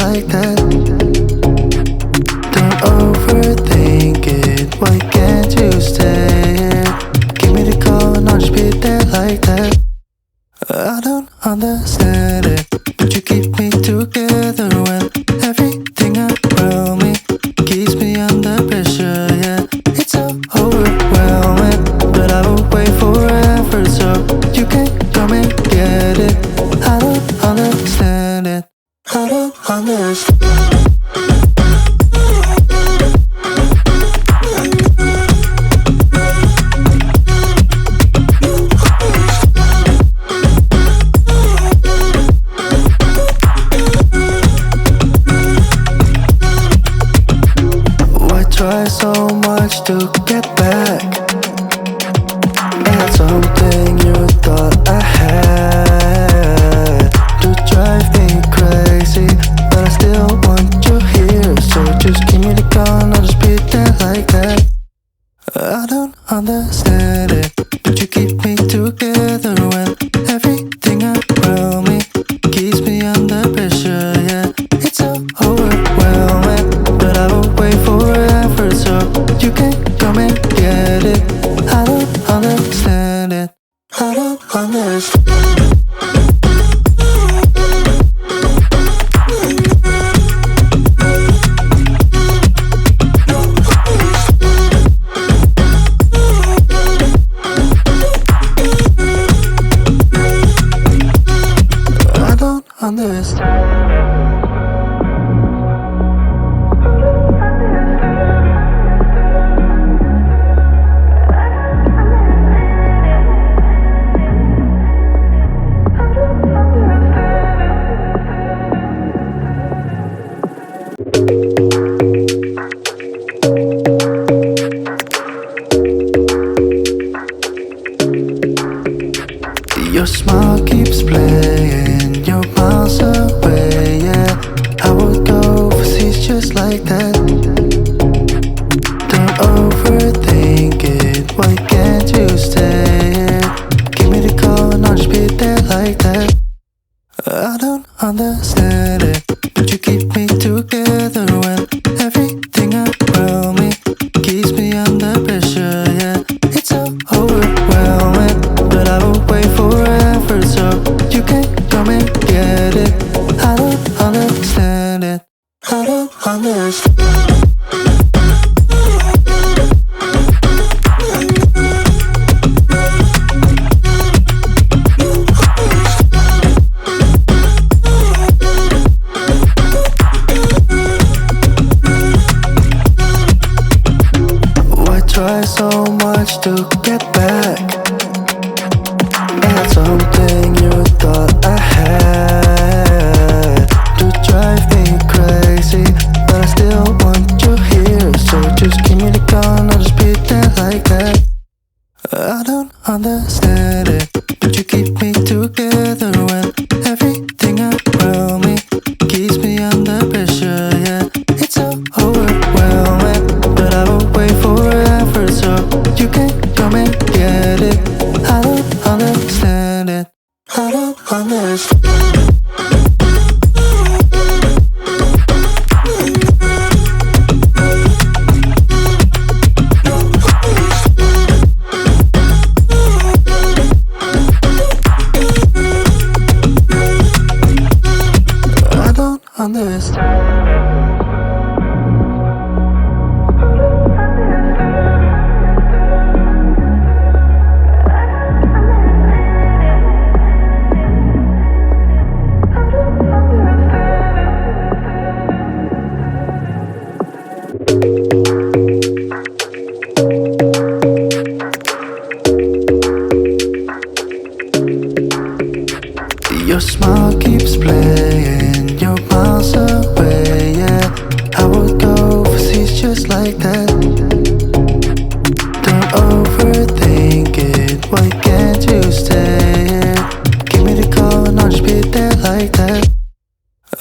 like that. Don't overthink it, why can't you stay here? Give me the call and I'll just be there like that. I don't understand it, but you keep me together when everything around me keeps me under pressure, yeah. It's so overwhelming, but I will wait forever so you can come and get it. I don't understand it, I don't understand. Try so much to get back at something you thought I had. To drive me crazy, but I still want you here. So just give me the gun, I'll just be there like that. I don't understand it, but you keep me together when everything around me keeps me under pressure, yeah. It's so overwhelming, but I will wait forever so you can come and get it. I don't understand it, I don't understand. I don't understand. Your smile keeps playing, you're miles away, yeah. I would go overseas just like that. Don't overthink it, why can't you stay here? Give me the call and I'll just be there like that. I don't understand it, but you keep me together when everything around me keeps me under pressure, yeah. It's so overwhelming, but I will wait forever so you can come and get it. I don't understand it, I don't understand. Try so much to get back at something you thought I had. To drive me crazy, but I still want you here. So just give me the gun, I'll just be there like that. I don't understand it, but you keep me together when everything around me keeps me under pressure, yeah. It's so overwhelming, but I will wait forever so you can come and get it. I don't understand it, I don't understand. I don't understand. Your smile keeps playing, you're miles away, yeah. I would go overseas just like that. Don't overthink it, why can't you stay here? Give me the call and I'll just be there like that.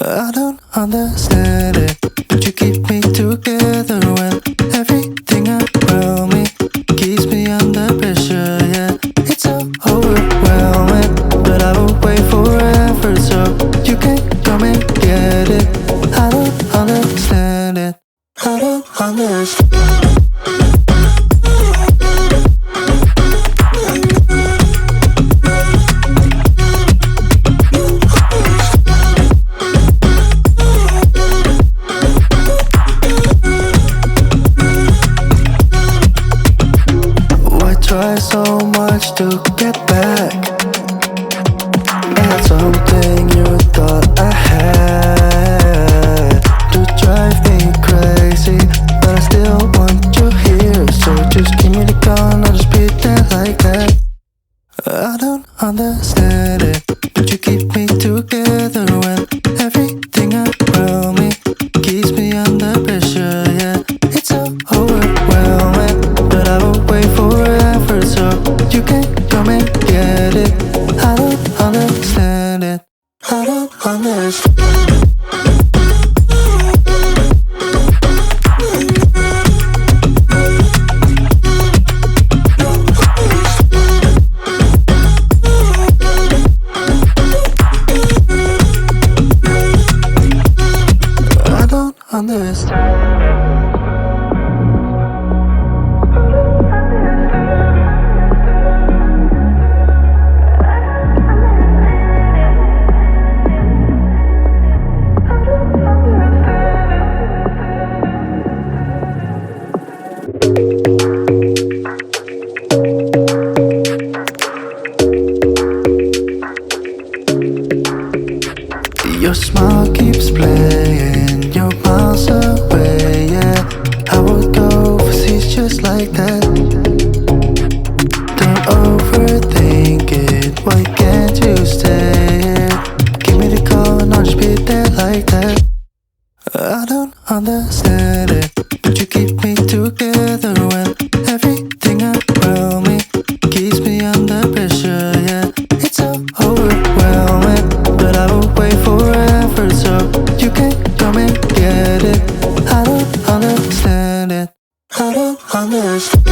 I don't understand it, but you keep me together when everything around me keeps me under pressure, yeah. It's so overwhelming, but I will wait forever so you can come and get it. Try so much to get back at something you thought I had to drive me crazy, but I still want you here. So just give me the gun, I'll just pretend like that. I don't understand it, but you keep me together when everything around me keeps me under pressure. Yeah, it's so overwhelming, but I will wait forever so you can come and get it. I don't understand it, I don't understand. Your smile keeps playing, you're miles away, yeah. I would go overseas just like that. Don't overthink it, why can't you stay here? Give me the call and I'll just be there like that. I don't understand it, but you keep me together when everything around me keeps me under pressure, yeah. It's so overwhelming, but I will wait forever so you can come and get it. I don't understand it, I don't understand.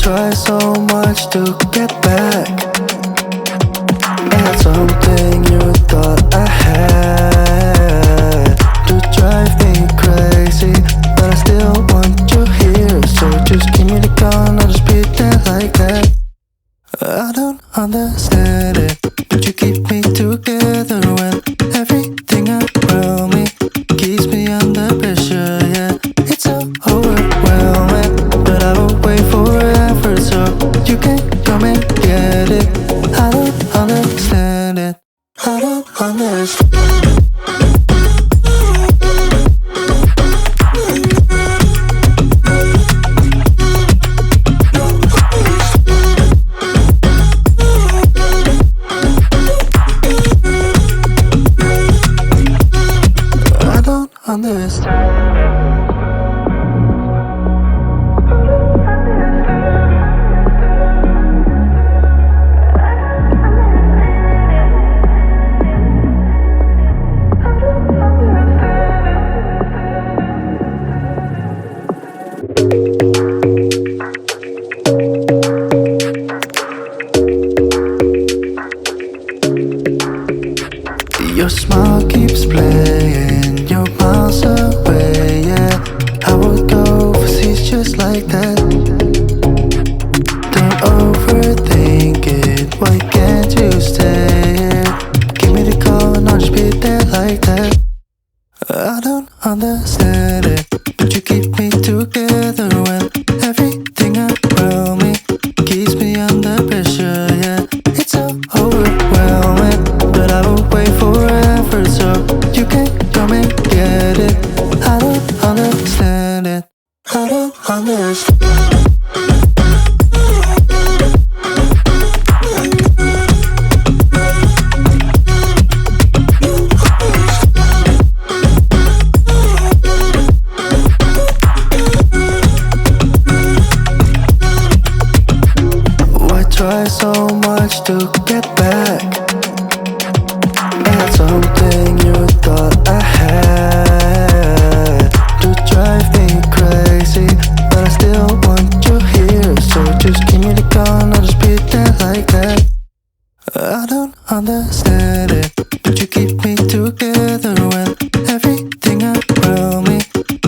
Try so much to get back at something you thought I had to drive me crazy, but I still want you here. So just give me the gun, I'll just pretend like that. I don't understand it, but you keep me together when everything around me keeps me under pressure, yeah. It's so overwhelming, but I will wait forever so you can come and get it. I don't understand. Your smile keeps playing, you're miles away, yeah. I would go overseas just like that. Don't overthink it, why can't you stay here? Give me the call and I'll just be there like that. I don't understand it, but you keep me together when everything around me keeps me under pressure, yeah. It's so overwhelming, but I will wait forever so you can come and get it. I don't understand it, I don't understand. understand it, but you keep me together when everything around me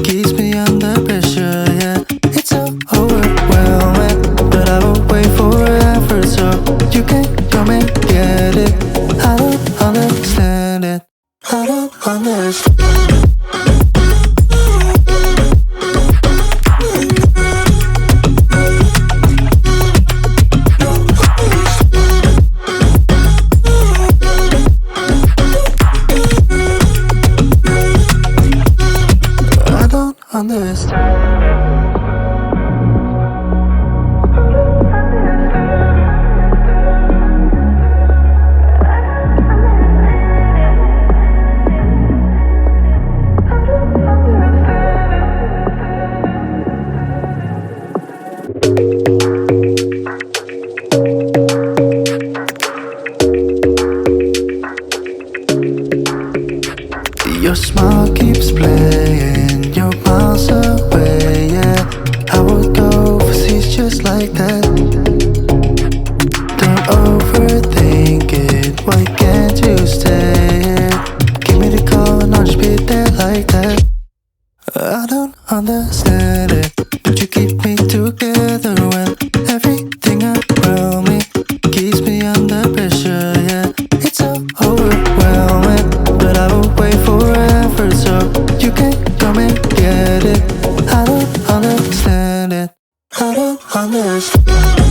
keeps me under pressure. Yeah, it's so overwhelming, but I will wait forever so you can come and get it. I don't understand it. I don't understand. Your smile keeps playing, you're miles away, yeah. I would go overseas just like that. Don't overthink it, why can't you stay here? Give me the call and I'll just be there like that. I don't understand it, but you keep me together when everything around me keeps me under pressure, yeah. It's so overwhelming, but I will wait forever so you can come and get it. I don't understand it. I don't understand.